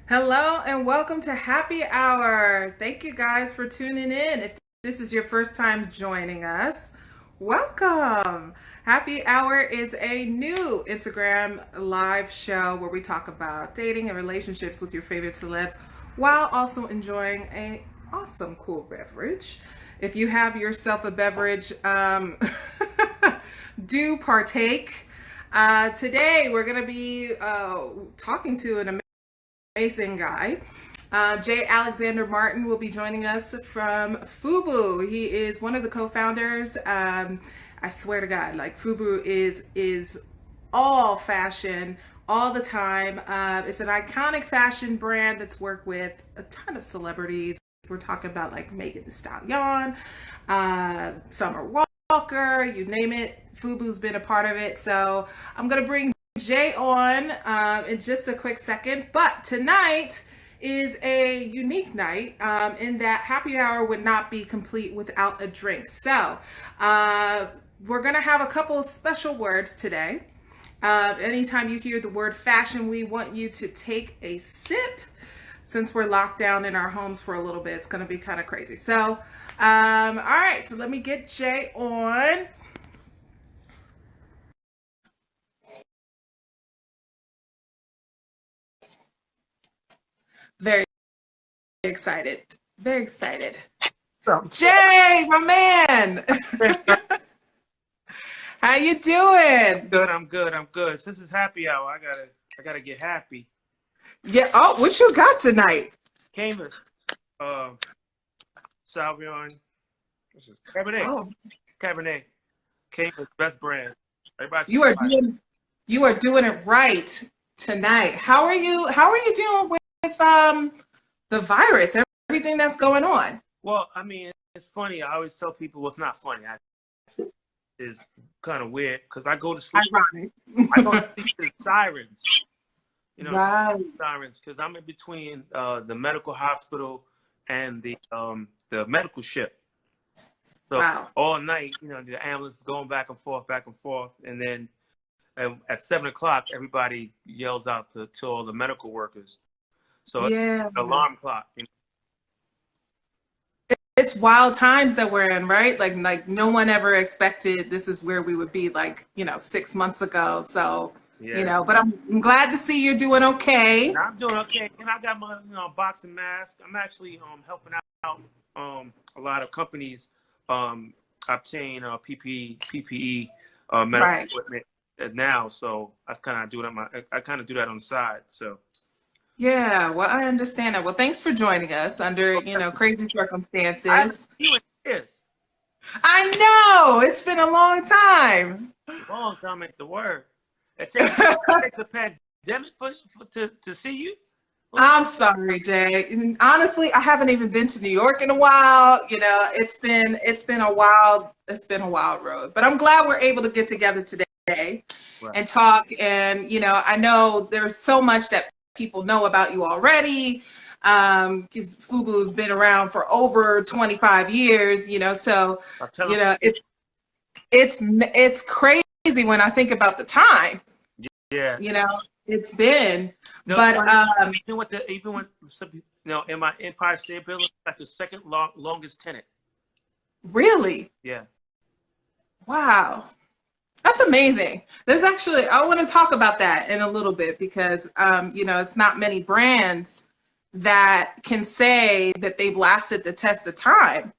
Hello and welcome to Happy Hour. Thank you guys for tuning in. If this is your first time joining us, welcome. Happy Hour is a new Instagram live show where we talk about dating and relationships with your favorite celebs while also enjoying a awesome cool beverage. If you have yourself a beverage, do partake. Today we're going to be talking to an amazing guy. Jay Alexander Martin will be joining us from FUBU. He is one of the co-founders. I swear to God, like FUBU is all fashion all the time. It's an iconic fashion brand that's worked with a ton of celebrities. We're talking about like Megan Thee Stallion, Summer Walker, you name it. FUBU's been a part of it. So I'm gonna bring Jay on in just a quick second, but tonight is a unique night in that happy hour would not be complete without a drink. So we're gonna have a couple of special words today. Anytime you hear the word fashion, we want you to take a sip. Since we're locked down in our homes for a little bit, it's gonna be kind of crazy. So all right, so let me get Jay on. Very excited. Very excited. Jay, my man. How you doing? Good, I'm good, I'm good. Since it's happy hour, I gotta get happy. Yeah. Oh, what you got tonight? Camus, uh, Sauvignon, what's this? Cabernet, Oh, Cabernet, Camus, best brand. Everybody should you are try it. doing it right tonight. How are you dealing with the virus? Everything that's going on. Well, I mean, it's funny. I always tell people what's not funny. It's kind of weird because I go to sleep. Ironic. I go to sleep to the sirens. Right. Sirens because I'm in between the medical hospital and the medical ship. So Wow. all night, the ambulance is going back and forth, and then at 7 o'clock, everybody yells out to all the medical workers. So it's Yeah. an alarm clock. It's wild times that we're in, right? Like no one ever expected this is where we would be like, 6 months ago. So, Yeah. but I'm glad to see you're doing okay. And I'm doing okay, and I got my boxing mask. I'm actually helping out a lot of companies obtain PPE medical Right. equipment now. So I kind of do that on the side. So. Yeah, well, I understand that. Well, thanks for joining us under, crazy I haven't circumstances. seen you in years. I know, it's been a long time. Long time ain't the word. It takes a pandemic to see you. I'm sorry, Jay. And honestly, I haven't even been to New York in a while. It's been a wild road. But I'm glad we're able to get together today Right. and talk. And I know there's so much that people know about you already. Because FUBU's been around for over 25 years. So I'll tell them. it's crazy when I think about the time. Yeah. It's been. No, But even when some in my Empire State Building, that's the second longest tenant. really, Yeah. wow. That's amazing. I want to talk about that in a little bit because, it's not many brands that can say that they've lasted the test of time.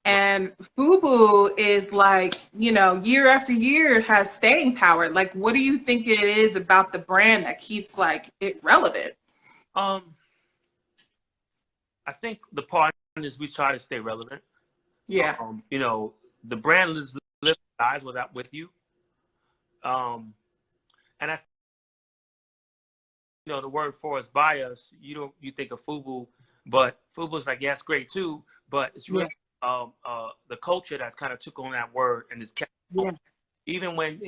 And FUBU is like, year after year has staying power. Like, what do you think it is about the brand that keeps like it relevant? I think the part is we try to stay relevant. Yeah. The brand lives with you. And the word for us by us, you think of FUBU, but FUBU's like, yeah, it's great too, but it's really the culture that's kind of took on that word and is kept Yeah. even when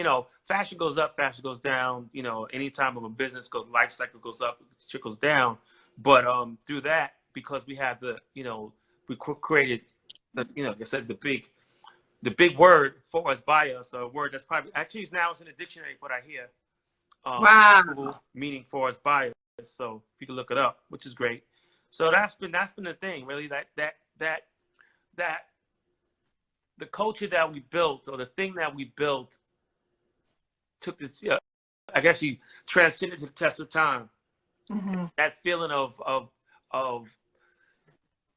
fashion goes up, fashion goes down, any time of a business life cycle goes up, it trickles down. But through that, because we have we created like I said, the big word for us by us, a word that's probably actually now it's in the dictionary, but I hear Wow. FUBU meaning for us by us. So you can look it up, which is great. So that's been the thing, really. That the culture that we built, or the thing that we built, took this. I guess you transcended to the test of time. Mm-hmm. That feeling of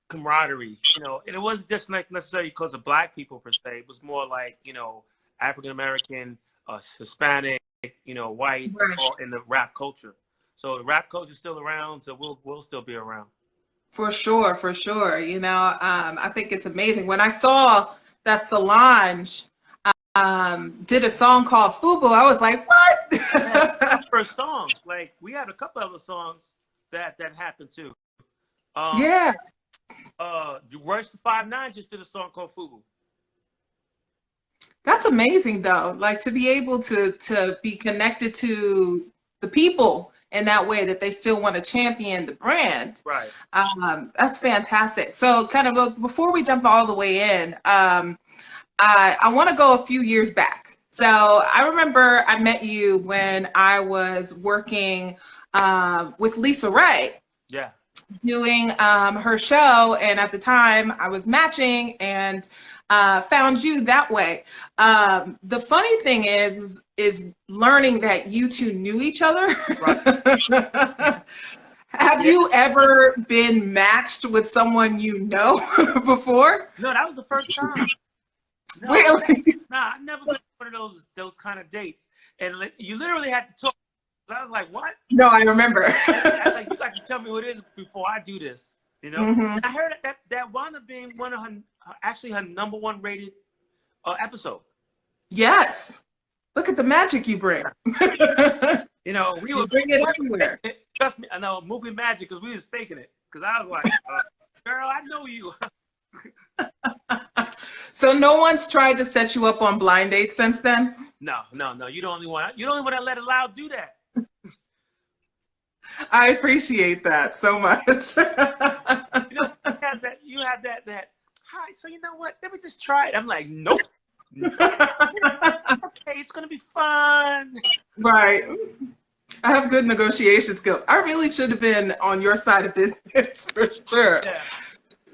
camaraderie, and it wasn't just like necessarily because of Black people per se. It was more like African American, Hispanic, white, Right. all in the rap culture. So the rap culture is still around, so we'll still be around. For sure, for sure. I think it's amazing. When I saw that Solange did a song called FUBU, I was like, what? First songs, like we had a couple other songs that happened too. Yeah. Royce the 5'9" just did a song called FUBU. That's amazing though. Like to be able to be connected to the people in that way, that they still want to champion the brand. Right. That's fantastic. So kind of before we jump all the way in, I want to go a few years back. So I remember I met you when I was working with Lisa Ray. Yeah. Doing her show, and at the time I was matching and found you that way. The funny thing is learning that you two knew each other. Right. Have you ever been matched with someone before? No, that was the first time. No, really? Nah, I never been one of those kind of dates, and you literally had to talk. I was like, what? No, I remember. I was like, you got to tell me what it is before I do this, Mm-hmm. And I heard that wound up being one of her #1 rated episode. Yes. Look at the magic you bring. We you bring it everywhere. Trust me, I know movie magic, because we was faking it. Because I was like, girl, I know you. So no one's tried to set you up on blind dates since then? No. You're the only one. You're the only one that let it loud do that. I appreciate that so much. You had that. Hi. So you know what? Let me just try it. I'm like, nope. Okay, it's gonna be fun. Right. I have good negotiation skills. I really should have been on your side of business for sure. Yeah.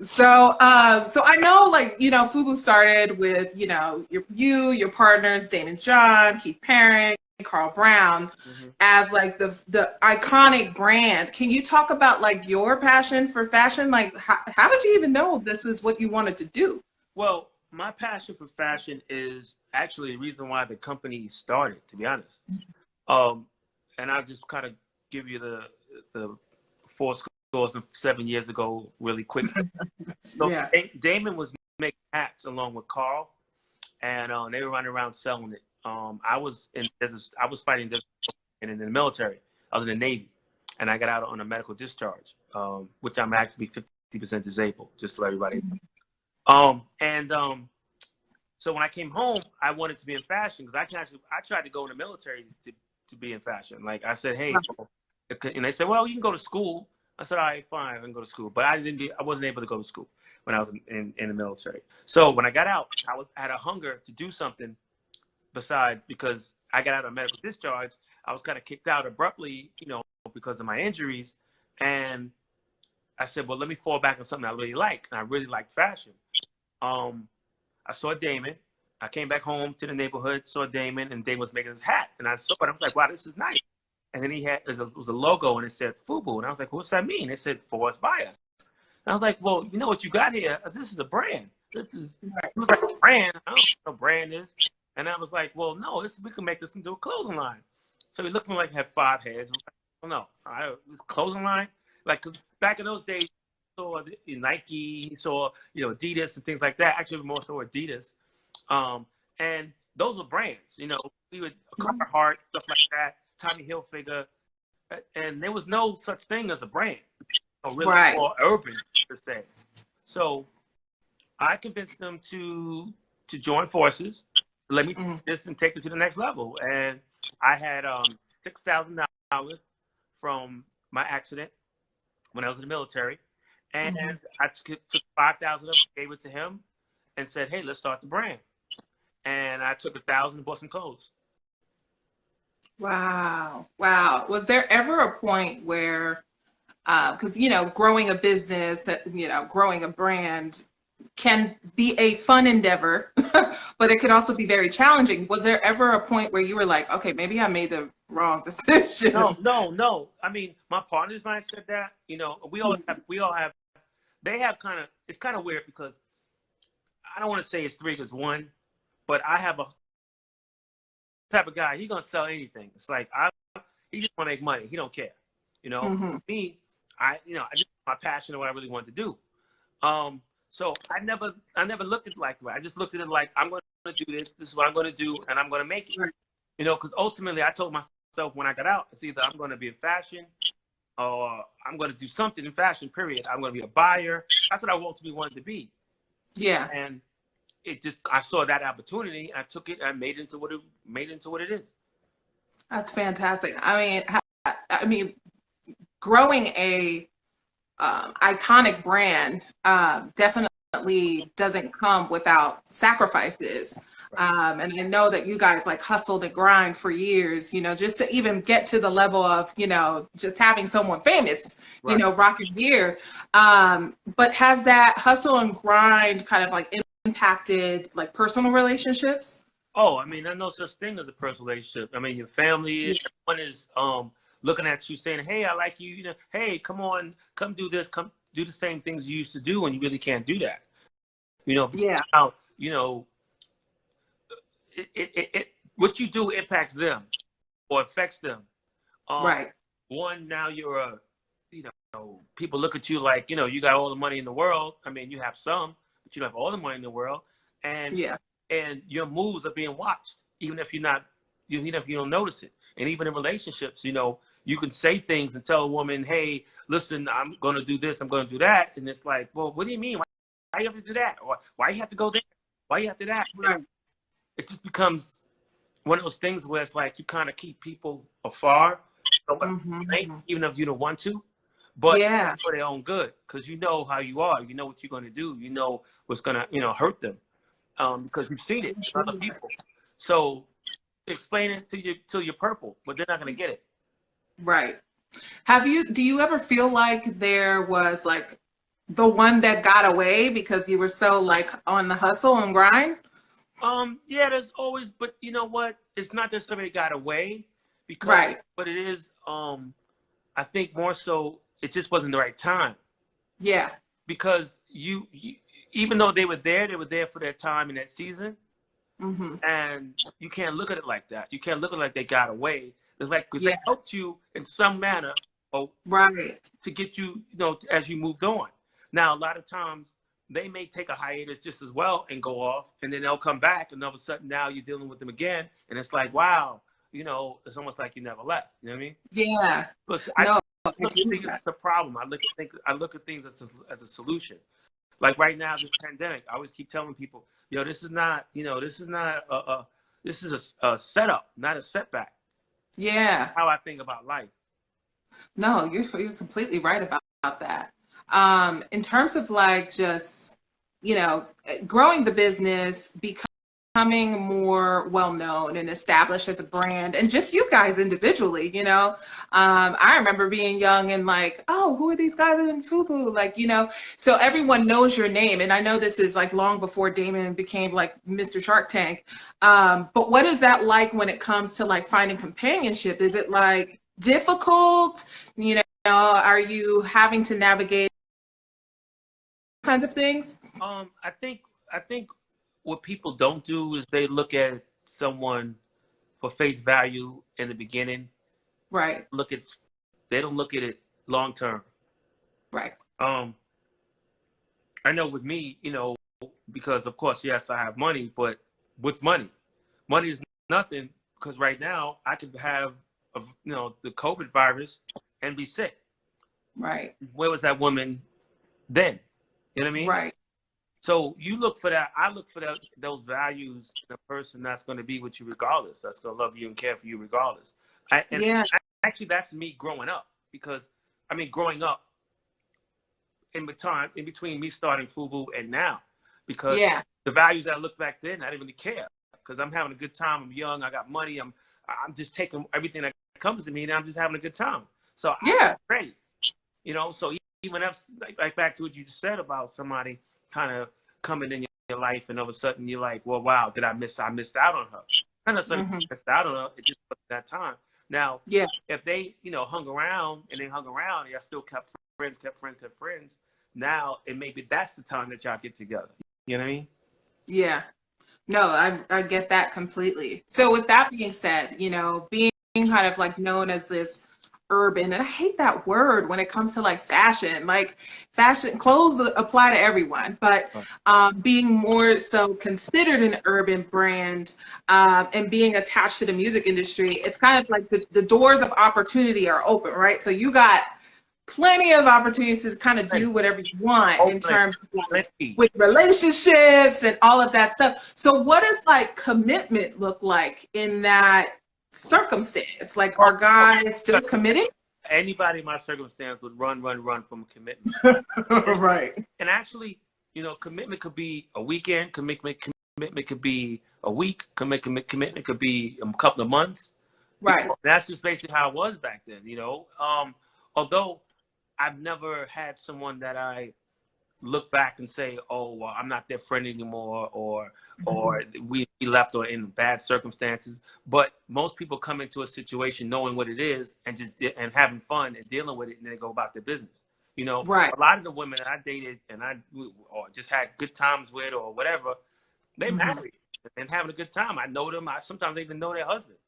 So I know, FUBU started with, your partners, Damon John, Keith Parent, Carl Brown, mm-hmm. as like the iconic brand. Can you talk about like your passion for fashion? Like, how did you even know this is what you wanted to do? Well, my passion for fashion is actually the reason why the company started, to be honest. And I'll just kind of give you the 7 years ago, really quick. So yeah. Damon was making hats along with Carl, and they were running around selling it. I was fighting in the military. I was in the Navy, and I got out on a medical discharge, which I'm actually 50% disabled, just so everybody knows. So when I came home, I wanted to be in fashion, because I tried to go in the military to be in fashion. Like I said, hey, and they said, well, you can go to school. I said, all right, fine, I can go to school. But I wasn't able to go to school when I was in the military. So when I got out, I had a hunger to do something besides, because I got out of medical discharge. I was kind of kicked out abruptly, because of my injuries. And I said, well, let me fall back on something I really like. And I really like fashion. I saw Damon. I came back home to the neighborhood, saw Damon, and Damon was making his hat. And I saw it. I was like, wow, this is nice. And then it was a logo, and it said FUBU. And I was like, what's that mean? It said for us, by us. And I was like, well, you know what you got here? This is a brand. This is a brand. I don't know what a brand is. And I was like, well, no, we can make this into a clothing line. So he looked at me like he had 5 heads. I was like, oh, no, clothing line? Like, because back in those days, you saw Nike, you saw, Adidas and things like that. Actually, more so Adidas. And those were brands, we would Carhartt, stuff like that, Tommy Hilfiger, and there was no such thing as a brand, or really more urban per se. So I convinced them to join forces, let me do this and take it to the next level. And I had $6,000 from my accident when I was in the military, and I took $5,000 of it, gave it to him, and said, hey, let's start the brand. And I took $1,000 and bought some clothes. Wow. Wow. Was there ever a point where, because, growing a business, growing a brand can be a fun endeavor, but it could also be very challenging. Was there ever a point where you were like, okay, maybe I made the wrong No, decision? no, no. I mean, my partners might have said that. We all have. They have kind of. It's kind of weird because I don't want to say it's three because one, but I have a type of guy. He gonna sell anything. It's like he just want to make money. He don't care. Hmm. Me, I just my passion and what I really wanted to do. So I never looked at it like that. I just looked at it like I'm going to do this. This is what I'm going to do, and I'm going to make it. Right. Because ultimately I told myself when I got out, it's either I'm going to be in fashion or I'm going to do something in fashion. Period. I'm going to be a buyer. That's what I ultimately wanted to be, Yeah, and I saw that opportunity. I took it and made it into what it is. that's fantastic. I mean, growing a iconic brand definitely doesn't come without sacrifices. Right. And I know that you guys like hustled and grind for years, just to even get to the level of, just having someone famous, Right. rock your gear. But has that hustle and grind kind of like impacted like personal relationships? Oh, I mean, there's no such thing as a personal relationship. I mean, your family, Yeah. everyone is looking at you saying, "Hey, I like you." Hey, come on, come do this, come do the same things you used to do, and you really can't do that. Yeah. How what you do impacts them or affects them. Um, Right. One, now you're people look at you like you got all the money in the world. I mean, you have some, but you don't have all the money in the world, and Yeah. your moves are being watched, even if you're not, even if you don't notice it. And even in relationships, you can say things and tell a woman, "Hey, listen, I'm going to do this, I'm going to do that," and it's like, well, what do you mean? Why you have to do that? Or why you have to go there? Why you have to do that? Right. It just becomes one of those things where it's like you kind of keep people afar, Hmm. even if you don't want to, but Yeah. for their own good, because you know how you are, you know what you're going to do, you know what's going to hurt them, because you've seen it For in sure. other people. So explain it to your purple, but they're not going to get it. Right. Do you ever feel like there was like the one that got away because you were so like on the hustle and grind? Yeah, there's always, but you know what? It's not that somebody got away, because Right. what it is, I think more so, it just wasn't the right time. Yeah. Because even though they were there for their time in that season, Hmm. and you can't look at it like that. You can't look at it like they got away. It's like because they Yeah. helped you in some manner, or Right. to get you, as you moved on. Now, a lot of times they may take a hiatus just as well and go off, and then they'll come back, and all of a sudden now you're dealing with them again, and it's like, wow, it's almost like you never left. You know what I mean? Yeah. Look, I No, I look agree at with things that. as a problem. I look at things as a solution. Like right now, this pandemic, I always keep telling people, this is a setup, not a setback. Yeah. How I think about life. No, you're completely right about that. In terms of like just, growing the business, becoming more well known and established as a brand, and just you guys individually, I remember being young and like, oh, who are these guys in FUBU? Like, so everyone knows your name. And I know this is like long before Damon became like Mr. Shark Tank. But what is that like when it comes to like finding companionship? Is it like difficult? Are you having to navigate kinds of things? I think what people don't do is they look at someone for face value in the beginning. Right, Look at They don't look at it long term. right. Um, I know with me, because of course, yes, I have money, but what's money? Money is nothing, because right now I could have, the COVID virus and be sick. Right, Where was that woman then? You know what I mean? right. So you look for that. I look for those values in a person that's going to be with you regardless. That's going to love you and care for you regardless. And Yeah, actually, that's me growing up, because I mean, growing up in between me starting FUBU and now, because yeah, the values I look back then, I didn't really care, because I'm having a good time. I'm young. I got money. I'm just taking everything that comes to me and I'm just having a good time. So Yeah. I'm ready, you know. So even if like back to what you just said about somebody kind of coming in your life and all of a sudden you're like, well, wow, I missed out on her. Kind of suddenly missed out on her. It just wasn't that time. Now, Yeah. if they, hung around and y'all still kept friends. Now it maybe that's the time that y'all get together. You know what I mean? Yeah. No, I get that completely. So with that being said, being kind of like known as this urban, and I hate that word when it comes to like fashion. Like fashion clothes apply to everyone, but being more so considered an urban brand, and being attached to the music industry, it's kind of like the doors of opportunity are open, right? So you got plenty of opportunities to kind of do whatever you want in terms of like, with relationships and all of that stuff. So what does like commitment look like in that circumstance? Like, are guys still committed? Anybody in my circumstance would run from commitment. Right. And actually, commitment could be a weekend, commitment could be a week, commitment could be a couple of months. Right. That's just basically how it was back then, although I've never had someone that I look back and say, oh, well, I'm not their friend anymore, or we left or in bad circumstances. But most people come into a situation knowing what it is and having fun and dealing with it, and then they go about their business. Right. A lot of the women that I dated and or just had good times with or whatever, they married and having a good time. I know them. I sometimes even know their husband.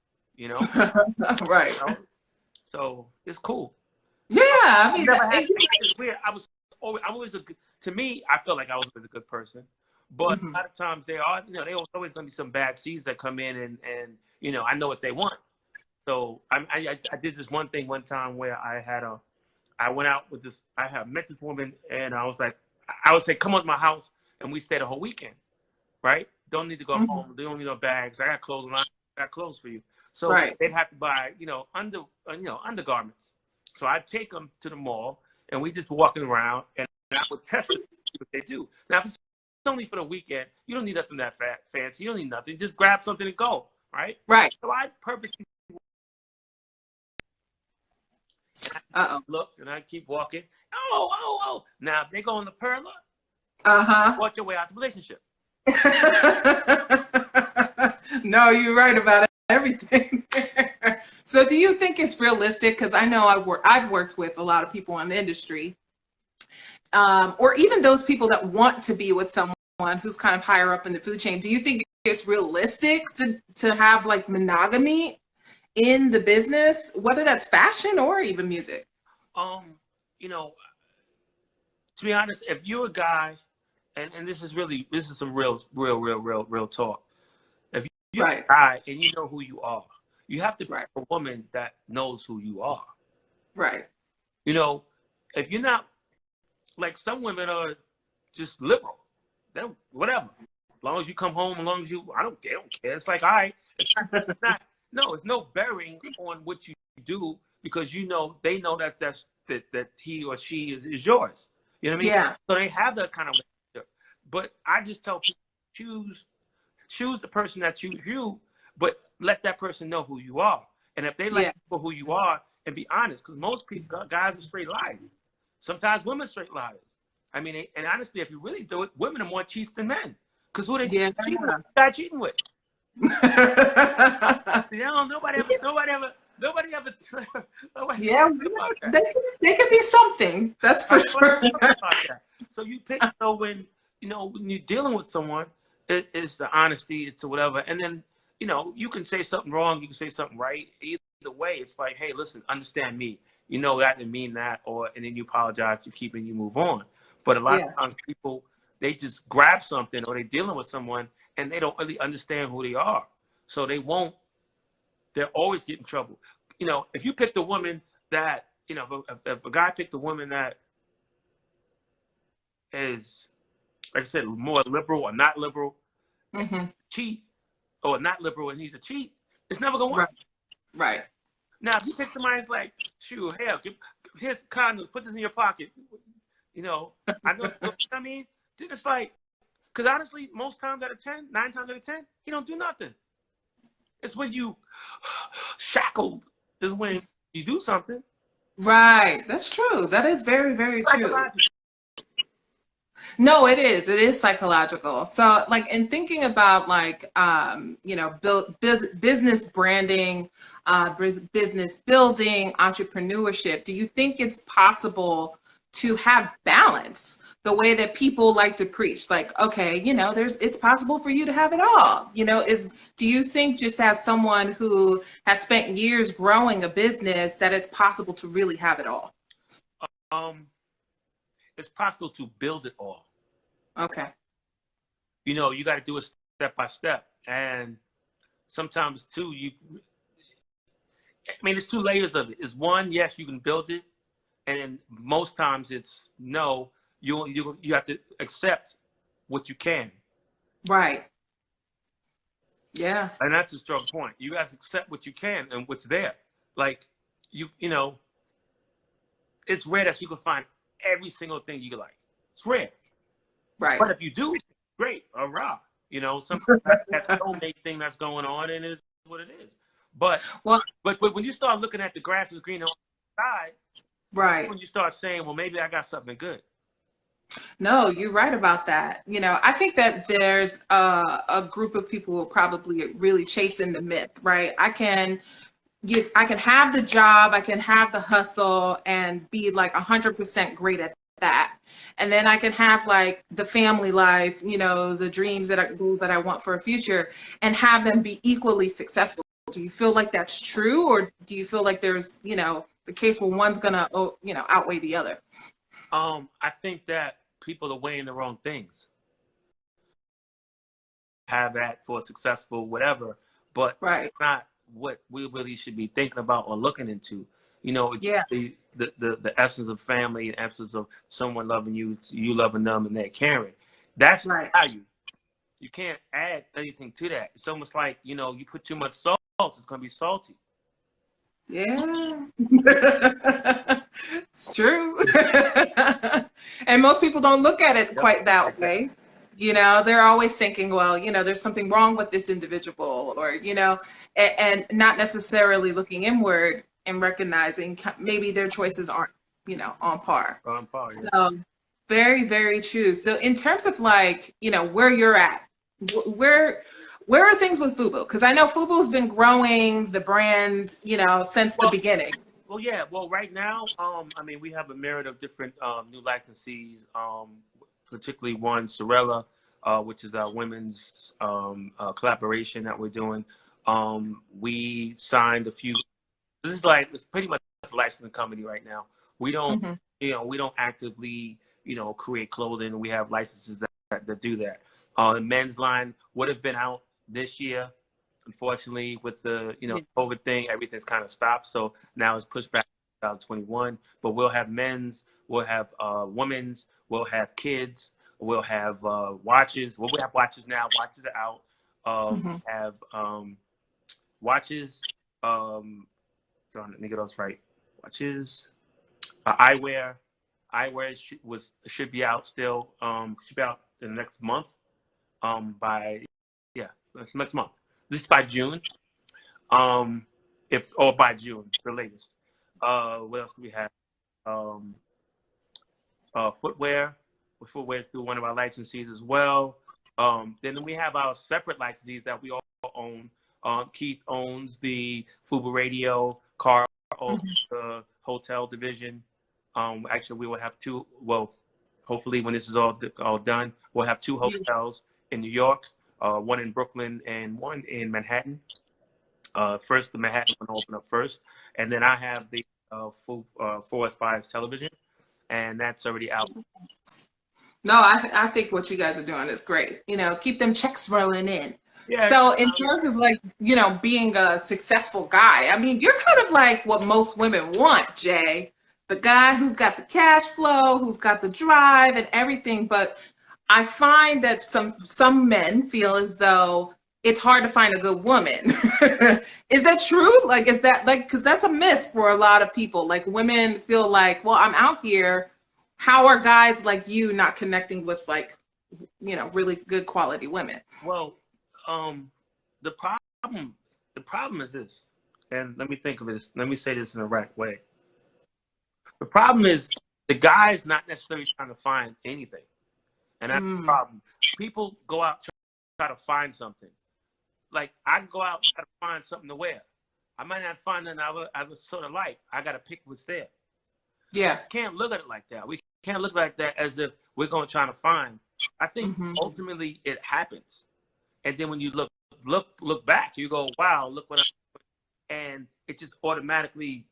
Right. So it's cool. Yeah, I mean, it's weird. I'm always to me, I feel like I was always a good person, but a lot of times there are, there was always going to be some bad seeds that come in, and I know what they want. So I did this one thing one time where I went out with this. I met this woman, and I was like, I would say, come on to my house, and we stayed a whole weekend, right? Don't need to go home. They don't need no bags. I got clothes. I got clothes for you. So they'd have to buy, undergarments. So I'd take them to the mall, and we just walking around, and I would test it, see what they do. Now, if it's only for the weekend, you don't need nothing that fancy. You don't need nothing. Just grab something and go, right? Right. So I purposely look, and I keep walking. Oh. Now, if they go in the perla, watch your way out the relationship. No, you're right about everything. So do you think it's realistic? Because I know I've worked with a lot of people in the industry, or even those people that want to be with someone who's kind of higher up in the food chain. Do you think it's realistic to have like monogamy in the business, whether that's fashion or even music? To be honest, if you're a guy, and this is some real talk. If you're a guy and you know who you are, you have to pick a woman that knows who you are. Right. If you're not, like, some women are just liberal. Then whatever. As long as you come home, I don't care. It's like, all right. It's no bearing on what you do, because they know that he or she is yours. You know what I mean? Yeah. So they have that kind of relationship. But I just tell people, choose the person that chooses you, but let that person know who you are. And if they like you for who you are, and be honest, because most people, guys are straight liars. Sometimes women are straight liars. I mean, and honestly, if you really do it, women are more cheats than men. Because who they cheating with? Nobody ever. They could be something. That's for sure. So you pick, when you're dealing with someone, it's the honesty, it's whatever, and then you can say something wrong, you can say something right. Either way, it's like, hey, listen, understand me. I didn't mean that, and then you apologize, you keep, and you move on. But a lot of times people, they just grab something, or they're dealing with someone, and they don't really understand who they are. So they're always getting in trouble. If you picked a woman that, if a guy picked a woman that is, like I said, more liberal or not liberal, cheat, or not liberal and he's a cheat, it's never going to work. Right. Now, if you pick somebody who's like, shoot, hell, here's condoms, put this in your pocket. I know, what I mean? It's like, because honestly, 9 times out of 10, he don't do nothing. It's when you shackled is when you do something. Right. That's true. That is very, very true. Psychological. No, it is. It is psychological. So, like, in thinking about like, build business branding, business building, entrepreneurship, do you think it's possible to have balance the way that people like to preach? Like, okay, it's possible for you to have it all. Do you think just as someone who has spent years growing a business that it's possible to really have it all? Um, it's possible to build it all. Okay. You got to do it step by step, and sometimes too, it's two layers of it. It's one, yes, you can build it, and then most times it's no. You have to accept what you can. Right. Yeah. And that's a strong point. You have to accept what you can and what's there. Like it's rare that you can find every single thing you like. It's rare. Right. But if you do, great, hurrah. Sometimes that soulmate thing that's going on, and it's what it is. But when you start looking at the grass is greener on the side, right, when you start saying, well, maybe I got something good. No, you're right about that. I think that there's a group of people who are probably really chasing the myth, right? I can have the job, I can have the hustle and be like 100% great at that. And then I can have like the family life, the dreams that I want for a future, and have them be equally successful. Do you feel like that's true, or do you feel like there's, the case where one's gonna, outweigh the other? I think that people are weighing the wrong things. Have that for successful whatever, but right. It's not what we really should be thinking about or looking into. Yeah. The essence of family and essence of someone loving you, you loving them, and they're caring. That's right. Value. You can't add anything to that. It's almost like, you put too much salt, it's going to be salty. Yeah. It's true. And most people don't look at it quite that way. They're always thinking, well, there's something wrong with this individual, or, and not necessarily looking inward and recognizing maybe their choices aren't, on par. On par, yeah. So very, very true. So in terms of like, where you're at, where are things with FUBU? Because I know FUBU's been growing the brand, since the beginning. Well, yeah. Well, right now, we have a myriad of different new licensees, particularly one, Sorella, which is our women's collaboration that we're doing. We signed a few. It's pretty much a licensing company right now. We don't, we don't actively, create clothing. We have licenses that do that. The men's line would have been out this year. Unfortunately, with the COVID thing, everything's kind of stopped. So now it's pushed back to 2021. But we'll have men's, we'll have women's, we'll have kids, we'll have watches. Well, we have watches now. Watches are out. We have watches. Let me get those right. Watches. Eyewear. Eyewear should be out still. Should be out in the next month. Next month. This is by June. By June, the latest. What else do we have? Footwear. Footwear through one of our licensees as well. Then we have our separate licensees that we all own. Keith owns the FUBU Radio. Carl owns the hotel division. Actually, we will have two. Well, hopefully, when this is all done, we'll have two hotels in New York. One in Brooklyn and one in Manhattan. First, the Manhattan one open up first, and then I have the 4S5 television, and that's already out. No, I think what you guys are doing is great. Keep them checks rolling in. Yeah, so in terms of like, being a successful guy, you're kind of like what most women want, Jay. The guy who's got the cash flow, who's got the drive and everything. But I find that some men feel as though it's hard to find a good woman. Is that true? Like, is that like, because that's a myth for a lot of people. Like, women feel like, well, I'm out here. How are guys like you not connecting with like, really good quality women? Well, the the problem is this, and let me think of this. Let me say this in the right way. The problem is the guy's not necessarily trying to find anything, and that's the problem. People go out try to find something. Like I go out try to find something to wear. I might not find nothing I would sort of like. I got to pick what's there. Yeah. We can't look at it like that. We can't look like that as if we're going to try to find. I think ultimately it happens, and then when you look back, you go, "Wow, look what I," and it just automatically,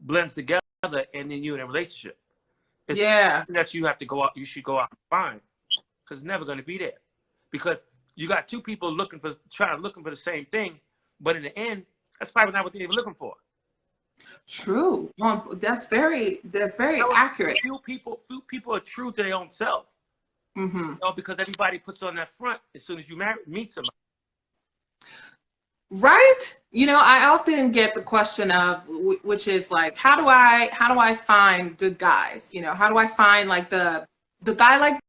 blends together, and then you're in a relationship. It's something that you have to go out. You should go out and find, because it's never going to be there, because you got two people looking for the same thing, but in the end, that's probably not what they're looking for. True. That's very accurate. Few people are true to their own self. Because everybody puts on that front as soon as you meet somebody. Right. I often get the question of, which is like, how do I find good guys? How do I find like the guy like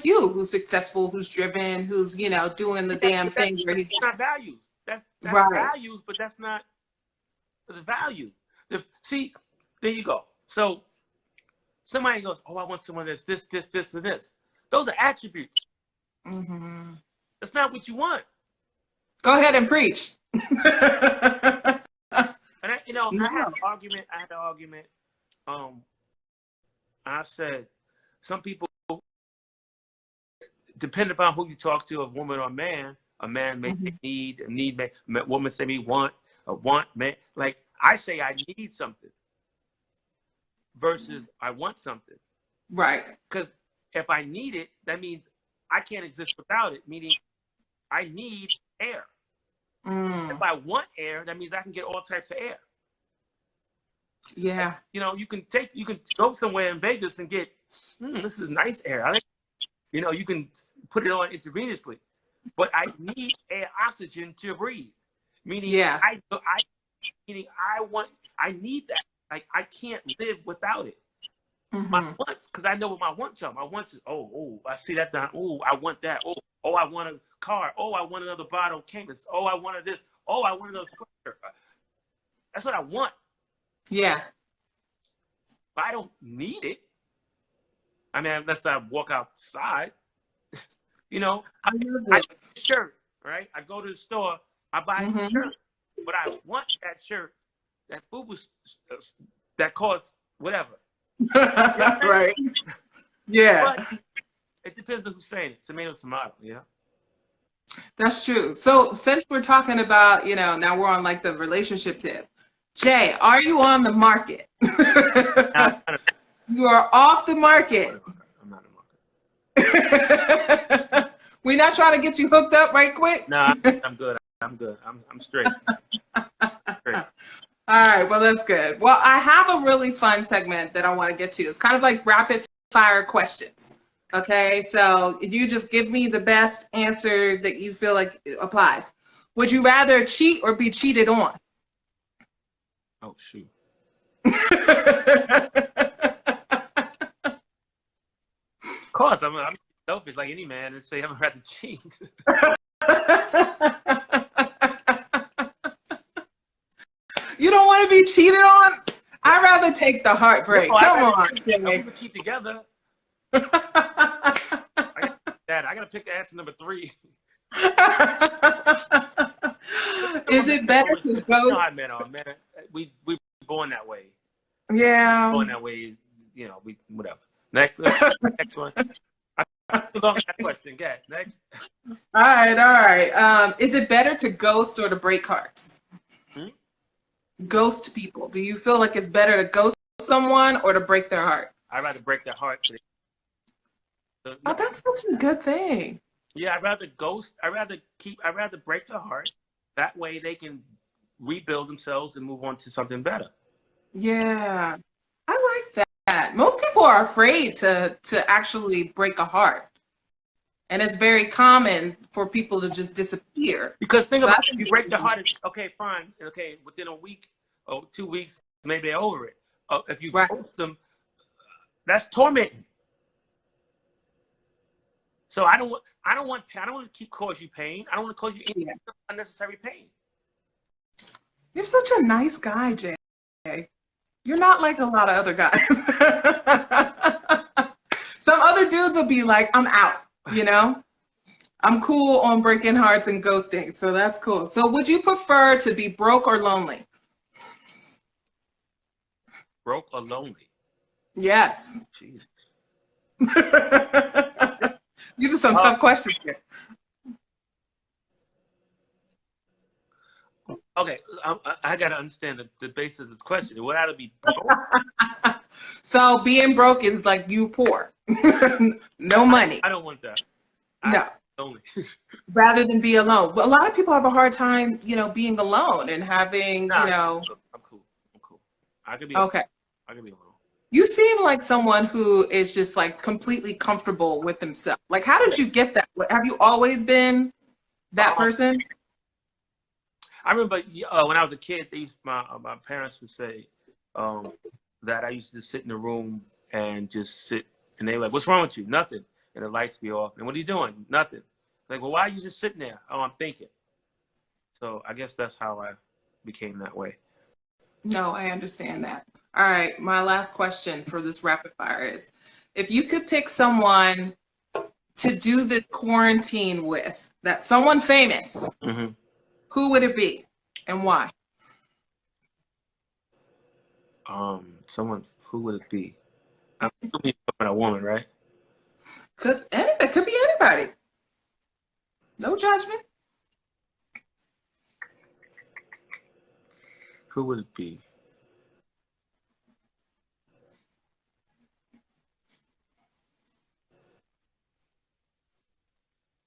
you, who's successful, who's driven, who's doing the damn thing where he's not values. That's right. Values, but that's not the value. See, there you go. So somebody goes, "Oh, I want someone that's this, and this." Those are attributes. That's not what you want. Go ahead and preach. And I had an argument. I said, some people, depending upon who you talk to, a woman or a man may need, a woman say me want, man. Like I say, I need something versus I want something. Right. Because if I need it, that means I can't exist without it, meaning I need air. If I want air, that means I can get all types of air. Yeah. You can go somewhere in Vegas and get, this is nice air. You can put it on intravenously, but I need air, oxygen to breathe. Meaning, I need that. Like I can't live without it. My wants, because I know what my wants are. My wants is, I see that down. Oh, I want that. Oh, I want a car. Oh, I want another bottle of Camus. Oh, I wanted this. Oh, I want another sweater. That's what I want. Yeah. But I don't need it. I mean, unless I walk outside. I buy a shirt, right? I go to the store, I buy a shirt, but I want that shirt, that FUBU, that costs whatever. Right. Yeah. But it depends on who's saying it. Tomato. Yeah. That's true. So since we're talking about, now we're on like the relationship tip. Jay, are you on the market? You are off the market. I'm not in the market. We're not trying to get you hooked up right quick. No, I'm good. I'm straight. Straight. All right, well, that's good. Well, I have a really fun segment that I want to get to. It's kind of like rapid fire questions. Okay, so you just give me the best answer that you feel like applies. Would you rather cheat or be cheated on? Oh, shoot. Of course, I'm selfish like any man and say I'm rather cheat. You don't want to be cheated on? I'd rather take the heartbreak. No, come on. We can keep together. I gotta pick the answer number 3. Is it better to go? No, man, we born that way. Yeah. Born that way, we whatever. Next one. That question. Get next. All right. Is it better to ghost or to break hearts? Ghost people. Do you feel like it's better to ghost someone or to break their heart? I'd rather break their heart. Oh, that's such a good thing. Yeah, I'd rather ghost. I'd rather break their heart. That way they can rebuild themselves and move on to something better. Yeah, I like that. Most people are afraid to actually break a heart. And it's very common for people to just disappear. Because think about it, if you break the heart, it's okay, fine. Okay, within a week or 2 weeks, maybe they're over it. If you ghost them, that's tormenting. So I don't want to keep cause you pain. I don't want to cause you any unnecessary pain. You're such a nice guy, Jay. You're not like a lot of other guys. Some other dudes will be like, I'm out, you know? I'm cool on breaking hearts and ghosting, so that's cool. So would you prefer to be broke or lonely? Broke or lonely? Yes. Jeez. These are some tough questions here. Okay, I got to understand the basis of the question. It would have to be broke. So being broke is like you poor. No money. I don't want that. No. Only. Rather than be alone. But a lot of people have a hard time, you know, being alone and having, you know. I'm cool. I could be okay. Alone. I could be alone. You seem like someone who is just like completely comfortable with himself. Like, how did you get that? Have you always been that person? I remember when I was a kid, my parents would say that I used to just sit in the room and just sit, and they were like, "What's wrong with you?" Nothing. And the lights be off. And what are you doing? Nothing. Like, well, why are you just sitting there? Oh, I'm thinking. So I guess that's how I became that way. No, I understand that. All right, my last question for this rapid fire is, if you could pick someone to do this quarantine with, that someone famous, who would it be and why? Someone, who would it be? I'm assuming a woman, right? It could be anybody. No judgment. Who would it be?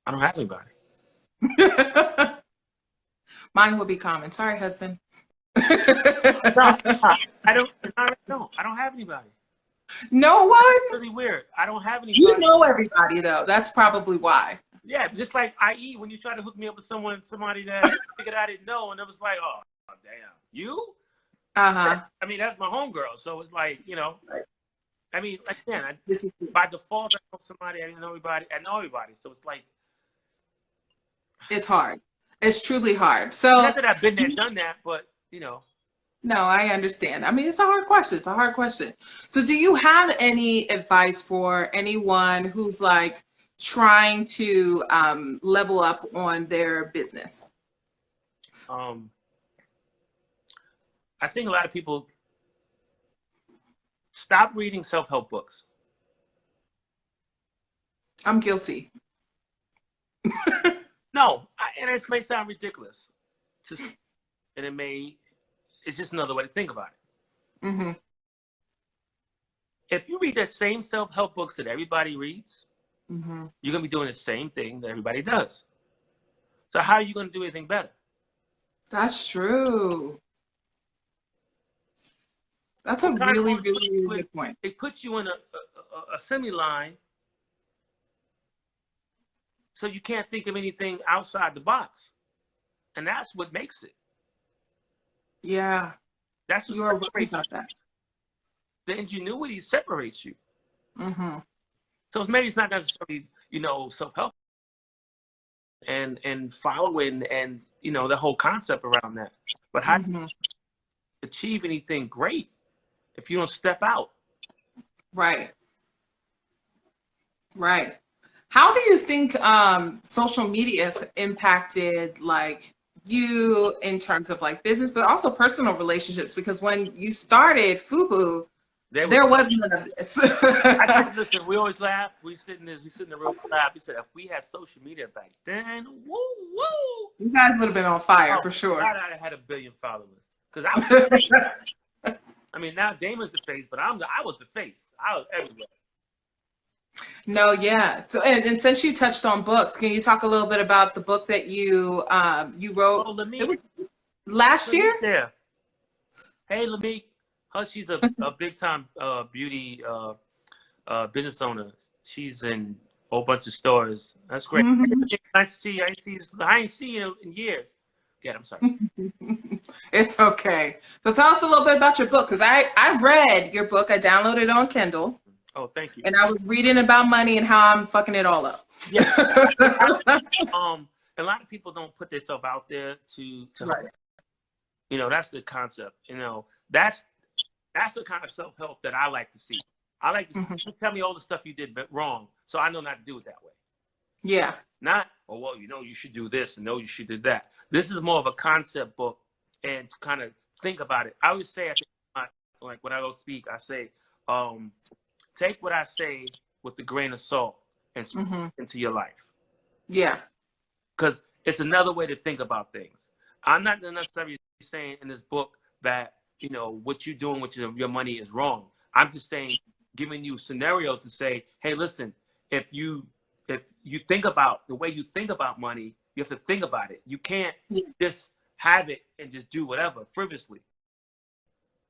I don't have anybody. Mine would be Common. Sorry, husband. No, I don't have anybody. No one? It's really weird. I don't have anybody. You know everybody, though. That's probably why. Yeah, just like i.e. when you try to hook me up with somebody that figured I didn't know, and it was like, oh damn, you? Uh-huh. I mean, that's my homegirl, so it's like, you know. Right. I mean, again, by default, I know somebody, I didn't know everybody, so it's like. It's hard. It's truly hard. So. Not that I've been there, done that, but, you know. No, I understand. I mean, it's a hard question. It's a hard question. So do you have any advice for anyone who's like trying to level up on their business? I think a lot of people stop reading self-help books. I'm guilty. No, and it may sound ridiculous. It's just another way to think about it. Mm-hmm. If you read that same self-help books that everybody reads, mm-hmm. you're going to be doing the same thing that everybody does. So how are you going to do anything better? That's true. That's a really, really, really good point. It puts you in a assembly line, so you can't think of anything outside the box. And that's what makes it. Yeah. That's what you are right about that. The ingenuity separates you. Mm-hmm. So maybe it's not necessarily, self-help and following and, the whole concept around that. But how do you achieve anything great if you don't step out? Right. Right. How do you think social media has impacted like you in terms of like business, but also personal relationships? Because when you started FUBU, there was none of this. I said, listen, we always laugh. We sit in the room and laugh. We said, if we had social media back then, woo. You guys would have been on fire for sure. I'd have had 1 billion followers. Because I mean, now Damon's the face, but I was the face. I was everywhere. No, yeah. So, and since you touched on books, can you talk a little bit about the book that you wrote? Oh, it was last year? Yeah. Hey, Lamique. She's a big time beauty business owner. She's in a whole bunch of stores. That's great. Nice to see you. I ain't seen you in years. Yeah, I'm sorry. It's okay. So tell us a little bit about your book, because I read your book. I downloaded it on Kindle. Oh, thank you. And I was reading about money and how I'm fucking it all up. Yeah. A lot of people don't put themselves out there to right. You know, that's the concept. You know, that's the kind of self-help that I like to see. I like to see, tell me all the stuff you did wrong, so I know not to do it that way. Yeah. Not, oh, well, you know, you should do this, and no, you should do that. This is more of a concept book, and to kind of think about it. I always say, like when I go speak, I say, take what I say with a grain of salt and speak into your life. Yeah. Because it's another way to think about things. I'm not necessarily saying in this book that, you know, what you're doing with your money is wrong. I'm just saying, giving you scenarios to say, hey, listen, if you think about the way you think about money, you have to think about it. You can't just have it and just do whatever frivolously.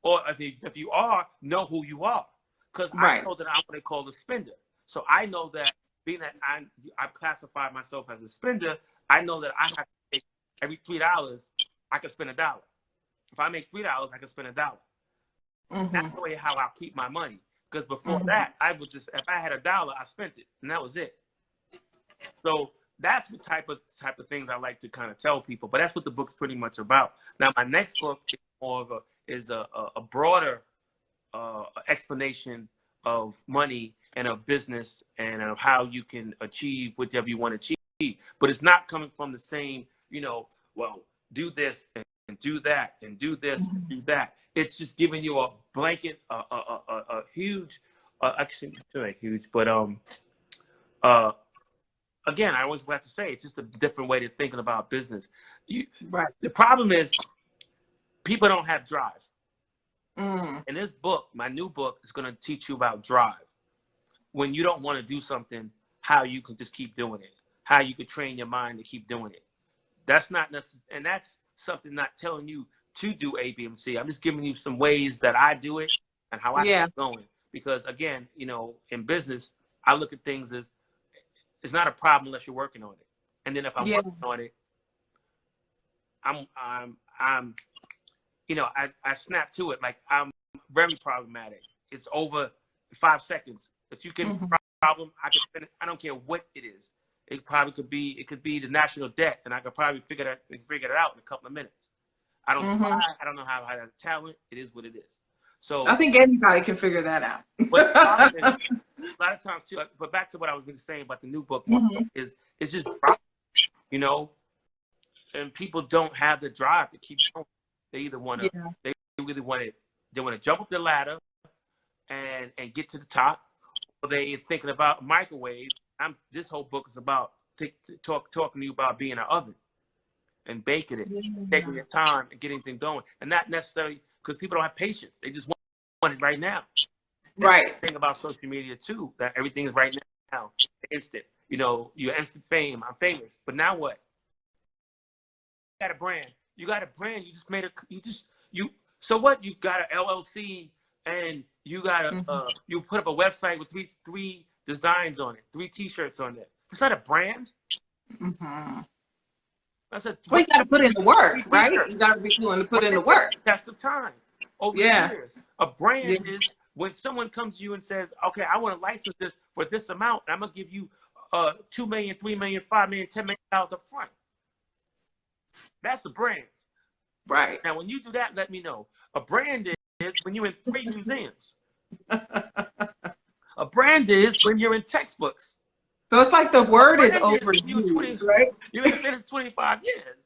Or if you are, know who you are. Because I know that I'm what they call a spender. So I know that being that I classify myself as a spender, I know that I have to take every $3, I can spend $1. If I make $3, I can spend $1. That's the way how I keep my money. Because before that, I would just, if I had $1, I spent it, and that was it. So that's the type of things I like to kind of tell people. But that's what the book's pretty much about. Now, my next book is more of a broader explanation of money and of business and of how you can achieve whatever you want to achieve. But it's not coming from the same, you know, well, do this and do that and do this and do that. It's just giving you a blanket, a huge, actually, it's not huge, but again, I always have to say, it's just a different way of thinking about business. The problem is people don't have drive. And this book, my new book, is going to teach you about drive. When you don't want to do something, how you can just keep doing it. How you can train your mind to keep doing it. That's not necessary, and that's something not telling you to do A, B, and C. I'm just giving you some ways that I do it and how I keep going. Because again, you know, in business, I look at things as it's not a problem unless you're working on it. And then if I'm working on it, I'm you know, I snap to it. Like, I'm very problematic. It's over 5 seconds. If you can problem, I can spend it. I don't care what it is. It could be the national debt, and I could probably figure it out in a couple of minutes. I don't know I don't know how I have talent. It is what it is. So I think anybody can figure that out. But a lot of times too. But back to what I was going to say about the new book is it's just, you know, and people don't have the drive to keep going. They either want to they really want to jump up the ladder and get to the top, or they're thinking about microwaves. This whole book is about talking to you about being an oven and baking it, taking your time and getting things going, and not necessarily because people don't have patience. They just want it right now. That's the thing about social media too, that everything is right now, instant. You know, you're instant fame. I'm famous, but now what? You got a brand. You got a brand. You just made So what? You got an LLC, and you got you put up a website with three designs on it, 3 T-shirts on it. It's not a brand. That's well, you got to put in the work, right? You got to be willing to put in the work. Test of time over the years. A brand is when someone comes to you and says, "Okay, I want to license this for this amount. And I'm gonna give you $2 million, $3 million, $5 million, $10 million up front." That's a brand. Right. Now, when you do that, let me know. A brand is when you're in 3 museums. A brand is when you're in textbooks. So it's like the word is overused, right? You've been in 25 years.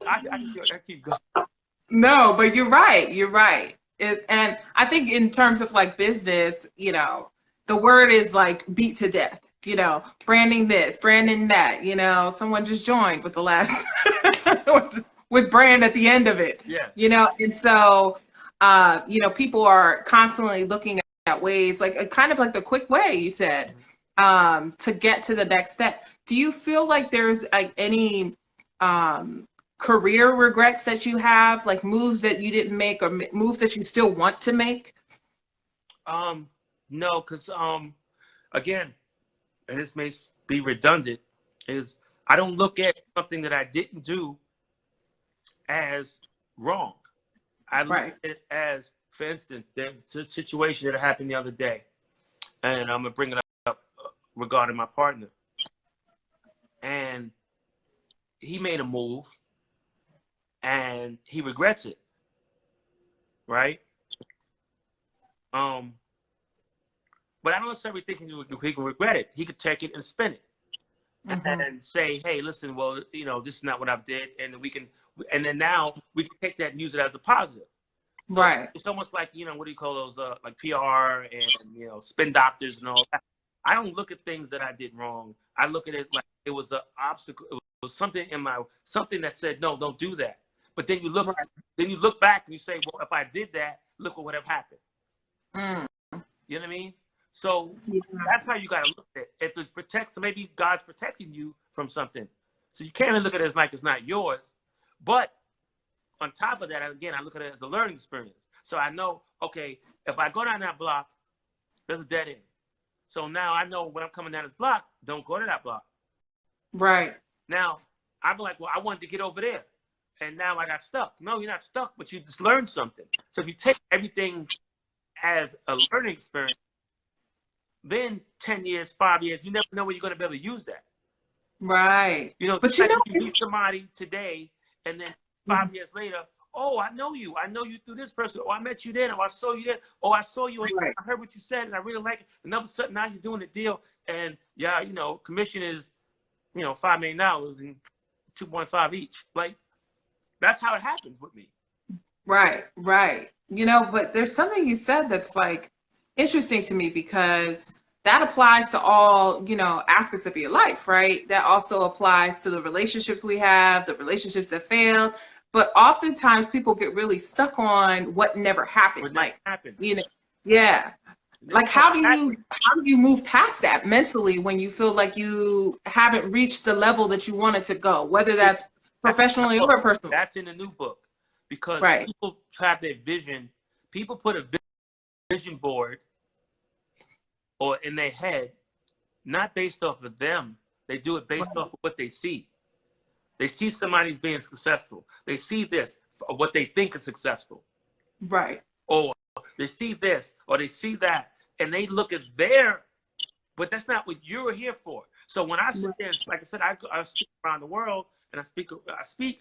I keep going. No, but you're right. You're right. And I think in terms of like business, you know, the word is like beat to death. You know, branding this, branding that. You know, someone just joined with the last with brand at the end of it. Yeah. You know, and so you know, people are constantly looking at ways, like kind of like the quick way you said, to get to the next step. Do you feel like there's like any career regrets that you have, like moves that you didn't make or moves that you still want to make? No, because again, and this may be redundant, is I don't look at something that I didn't do as wrong. I look at it as, for instance, there's a situation that happened the other day, and I'm gonna bring it up regarding my partner. And he made a move, and he regrets it, right? But I don't necessarily think he can regret it. He could take it and spin it and say, "Hey, listen, well, this is not what I did," and then now we can take that and use it as a positive. So Right. it's almost like, what do you call those, like PR and, spin doctors and all that. I don't look at things that I did wrong. I look at it like it was an obstacle. It was something something that said, no, don't do that. But then you look back and you say, well, if I did that, look what would have happened. Mm. You know what I mean? So that's how you got to look at it. If it's so maybe God's protecting you from something. So you can't really look at it as like it's not yours. But on top of that, again, I look at it as a learning experience. So I know, okay, if I go down that block, there's a dead end. So now I know when I'm coming down this block, don't go to that block. Right. Now, I'm like, well, I wanted to get over there. And now I got stuck. No, you're not stuck, but you just learned something. So if you take everything as a learning experience, then 10 years, 5 years, you never know when you're going to be able to use that. Right. But you meet somebody today, and then 5 years later, oh, I know you. I know you through this person. Oh, I met you then. Oh, I saw you then. Oh, I saw you. And I heard what you said, and I really like it. And all of a sudden, now you're doing a deal, and commission is, $5 million and 2.5 each. Like, that's how it happens with me. Right. But there's something you said that's like interesting to me, because that applies to all, aspects of your life, right? That also applies to the relationships we have, the relationships that failed. But oftentimes people get really stuck on what never happened. Yeah. Like, how do you move past that mentally when you feel like you haven't reached the level that you wanted to go, whether that's professionally or personally? That's in the new book, because people have their vision. People put a vision board or in their head, not based off of them. They do it based off of what they see. They see somebody's being successful. They see this, or what they think is successful. Right. Or they see this, or they see that, and they look at but that's not what you're here for. So when I sit there, like I said, I speak around the world, and I speak,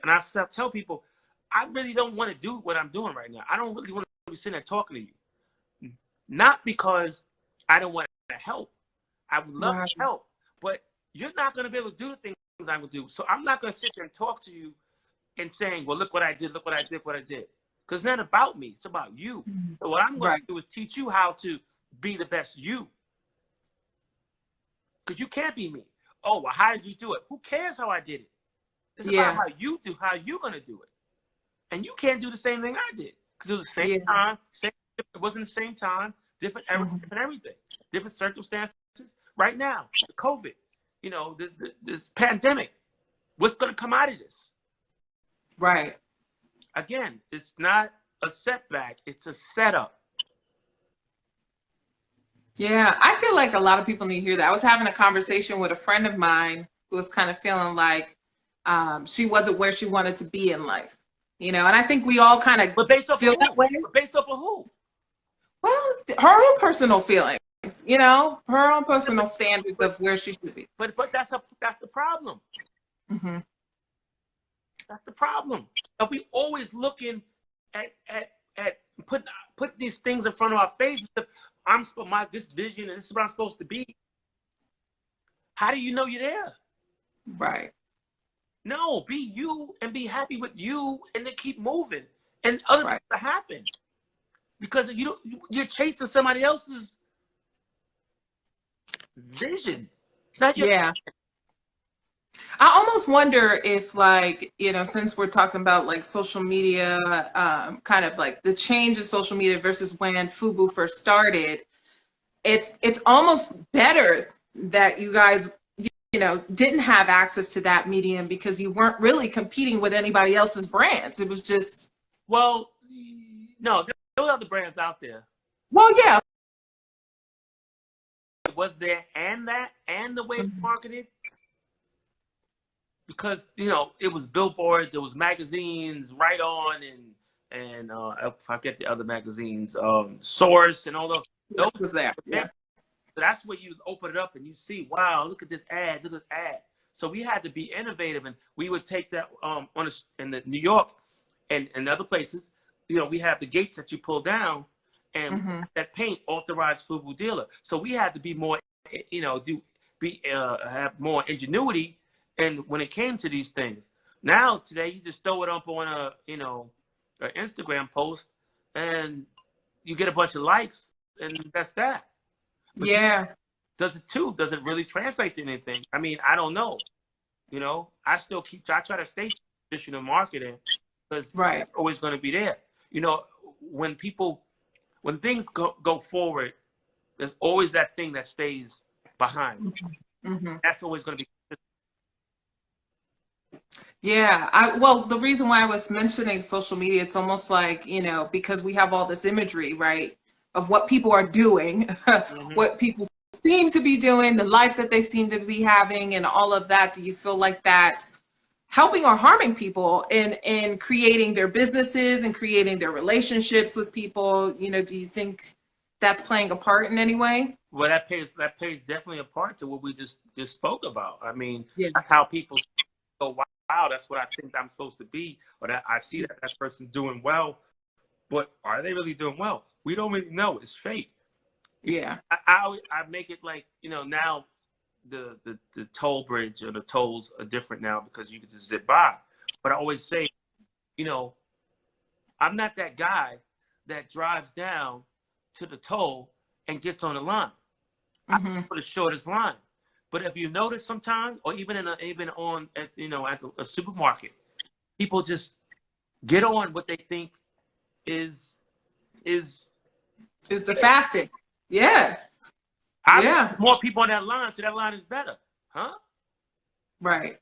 and I tell people, I really don't want to do what I'm doing right now. I don't really want to be sitting there talking to you. Not because I don't want to help. I would love to help, but you're not going to be able to do the things I'm going to do. So I'm not going to sit there and talk to you and saying, well, look what I did, look what I did, what I did. Because it's not about me. It's about you. So what I'm going to do is teach you how to be the best you. Because you can't be me. Oh, well, how did you do it? Who cares how I did it? It's about how you do, how you're going to do it. And you can't do the same thing I did. Because it was the same time. It wasn't the same time. Different different everything. Different circumstances. Right now, COVID. This pandemic. What's going to come out of this? Right. Again, it's not a setback. It's a setup. Yeah, I feel like a lot of people need to hear that. I was having a conversation with a friend of mine who was kind of feeling like she wasn't where she wanted to be in life. And I think we all kind of feel that way. But based off of who? Well, her own personal feelings, her own personal standards of where she should be. But that's the problem. Mm-hmm. That's the problem. If we always looking at putting these things in front of our faces, this vision and this is what I'm supposed to be. How do you know you're there? Right. No, be you and be happy with you, and then keep moving, and other things will happen. Because you're chasing somebody else's vision. It's not your vision. I almost wonder if, like, since we're talking about like social media, kind of like the change in social media versus when FUBU first started, it's almost better that you guys, didn't have access to that medium, because you weren't really competing with anybody else's brands. It was just. Well, no, there were other brands out there. Well, yeah. Was there and the way it's marketed? Because it was billboards, it was magazines, Right On, and I forget the other magazines, Source, and all those. Those was there. Yeah. So that's where you open it up and you see, wow, look at this ad, look at this ad. So we had to be innovative, and we would take that in New York. And in other places, you know, we have the gates that you pull down, and that paint authorized FUBU dealer. So we had to be more, you know, have more ingenuity. And when it came to these things, now today you just throw it up on a, you know, an Instagram post, and you get a bunch of likes, and that's that. But yeah. does it really translate to anything? I mean, I don't know. You know, I try to stay traditional marketing, because it's always going to be there. You know, when things go forward, there's always that thing that stays behind. That's always going to be. Yeah, well, the reason why I was mentioning social media, it's almost like, you know, because we have all this imagery, right, of what people are doing, what people seem to be doing, the life that they seem to be having, and all of that. Do you feel like that's helping or harming people in creating their businesses and creating their relationships with people? You know, do you think that's playing a part in any way? Well, that plays definitely a part to what we just spoke about. I mean, that's how people go, wow, that's what I think I'm supposed to be, or that I see that person's doing well, but are they really doing well? We don't really know. It's fake. Yeah. I make it like, you know, now the toll bridge or the tolls are different now because you can just zip by. But I always say, you know, I'm not that guy that drives down to the toll and gets on the line. I put the shortest line. But if you notice sometimes, or even at a supermarket, people just get on what they think is the fastest. Yeah. More people on that line, so that line is better, huh? Right.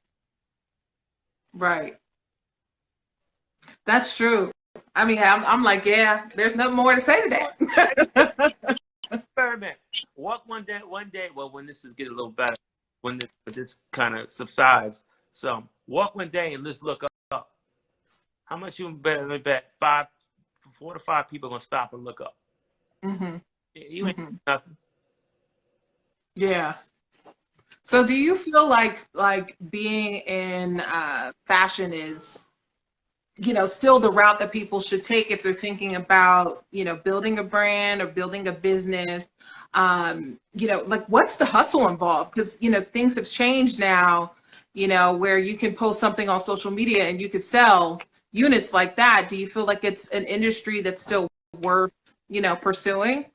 That's true. I mean, I'm like, yeah, there's nothing more to say to that. Experiment. Walk one day. Well, when this is getting a little better, when this kind of subsides, so walk one day and let's look up. How much you bet 4 to 5 people are gonna stop and look up. You ain't nothing. Yeah. So do you feel like being in fashion is, you know, still the route that people should take if they're thinking about, you know, building a brand or building a business? You know, like, what's the hustle involved? Because, you know, things have changed now, you know, where you can post something on social media and you could sell units like that. Do you feel like it's an industry that's still worth, you know, pursuing?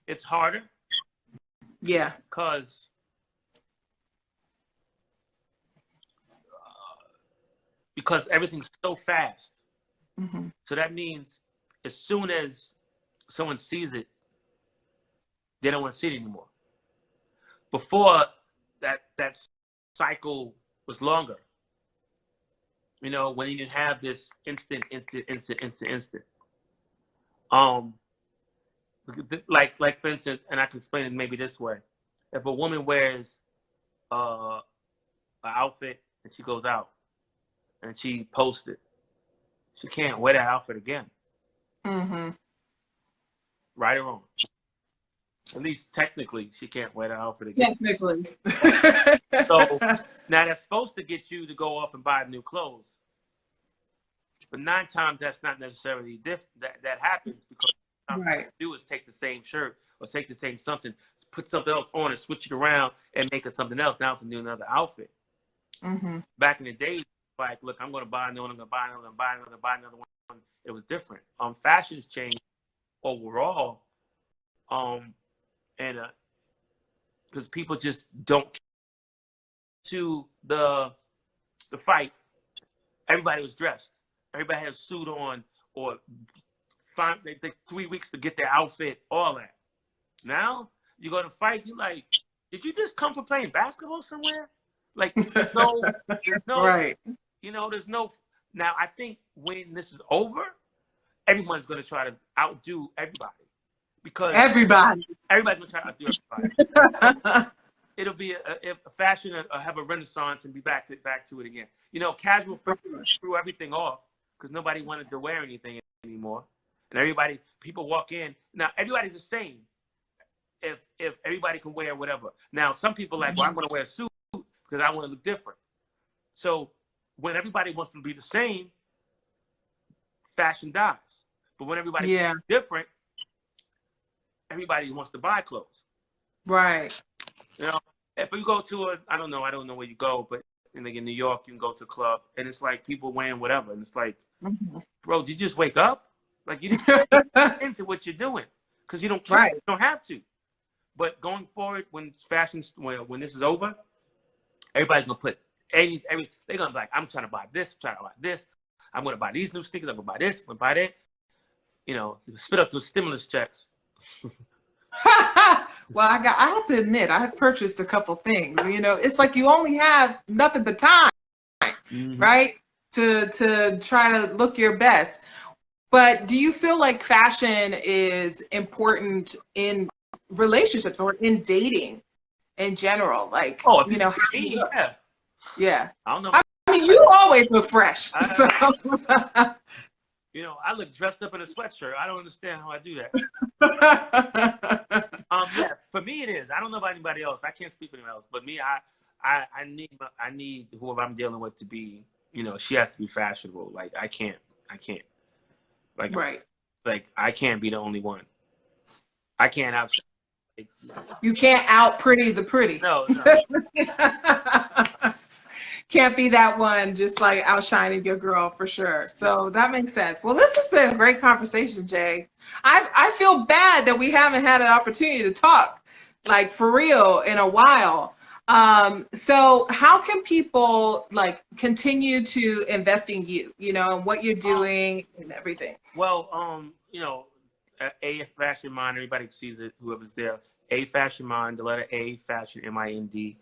It's harder. Yeah. Because everything's so fast. So that means as soon as someone sees it, they don't want to see it anymore. Before, that cycle was longer. You know, when you have this instant. Like for instance, and I can explain it maybe this way: if a woman wears an outfit and she goes out and she posts it, she can't wear that outfit again. Right or wrong? At least technically, she can't wear that outfit again. Technically. So now that's supposed to get you to go off and buy new clothes. But 9 times that's not necessarily that happens, because what you do is take the same shirt or take the same something, put something else on and switch it around and make it something else. Now it's a new another outfit. Back in the days, like, look, I'm going to buy another one, I'm going to buy another one, buy another one. It was different. Fashion's changed overall, and because people just don't to the fight. Everybody was dressed. Everybody had a suit on, or they take 3 weeks to get their outfit, all that. Now you go to fight, you like, did you just come for playing basketball somewhere? Like, there's no right. You know, there's no. Now I think when this is over, everyone's going to try to outdo everybody, because everybody's going to try to outdo everybody. It'll be a fashion have a renaissance and be back to it again. You know, casual threw everything off because nobody wanted to wear anything anymore, and people walk in now. Everybody's the same. If everybody can wear whatever. Now some people like, well, I'm going to wear a suit because I want to look different. So when everybody wants to be the same, fashion dies. But when everybody Yeah. is different, everybody wants to buy clothes. Right. You know, if you go to I don't know where you go, but in New York, you can go to a club, and it's like people wearing whatever, and it's like, bro, did you just wake up? Like, you didn't get into what you're doing because you don't care. Right. You don't have to. But going forward, when when this is over, everybody's gonna put they're gonna be like, I'm trying to buy this, I'm gonna buy these new sneakers, I'm gonna buy this, I'm gonna buy that. You know, spit up those stimulus checks. Well, I have to admit, I have purchased a couple things. You know, it's like you only have nothing but time, right? To try to look your best. But do you feel like fashion is important in relationships or in dating in general? Like, you know, how you look. Yeah. I don't know. I mean, you always look fresh. So. You know, I look dressed up in a sweatshirt. I don't understand how I do that. Yeah, for me it is. I don't know about anybody else. I can't speak for anyone else. But me, I need whoever I'm dealing with to be, you know, she has to be fashionable. Like I can't. Like, right. Like I can't be the only one. I can't out. Like, you can't out pretty the pretty. No. Can't be that one just like outshining your girl for sure. So that makes sense. Well, this has been a great conversation, Jay. I feel bad that we haven't had an opportunity to talk like for real in a while. So how can people like continue to invest in you, you know, what you're doing and everything? Well, you know, A Fashion Mind, everybody sees it, whoever's there. A Fashion Mind, the letter A Fashion, MIND.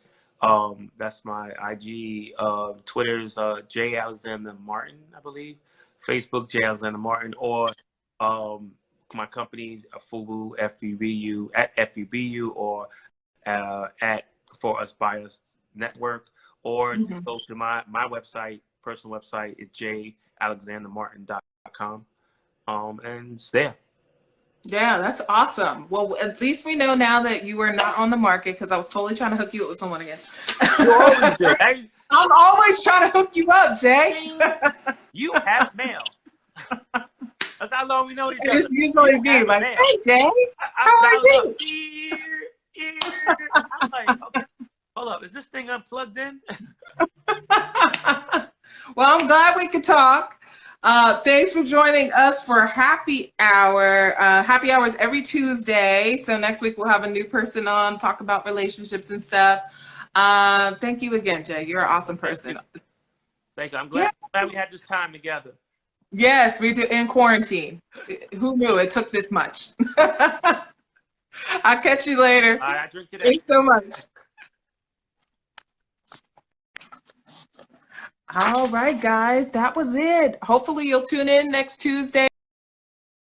That's my IG. Twitter's J Alexander Martin, I believe. Facebook J Alexander Martin, or my company FUBU, FUBU, at FUBU, or at For Us By Us Network, or go to my website, personal website isjalexandermartin.com, and it's there. Yeah, that's awesome. Well, at least we know now that you are not on the market, because I was totally trying to hook you up with someone again. You always do. Hey, I'm always trying to hook you up, Jay. You have mail. That's how long we know each other. It's usually be like, mail. Hey, Jay, how are you? I'm like, okay, hold up, is this thing unplugged in? Well, I'm glad we could talk. Thanks for joining us for Happy Hour. Happy Hours every Tuesday. So next week we'll have a new person on, talk about relationships and stuff. Thank you again, Jay. You're an awesome person. Thank you. I'm glad we had this time together. Yes, we do in quarantine. Who knew it took this much? I'll catch you later. All right, I drink today. Thanks so much. All right, guys, that was it. Hopefully you'll tune in next Tuesday.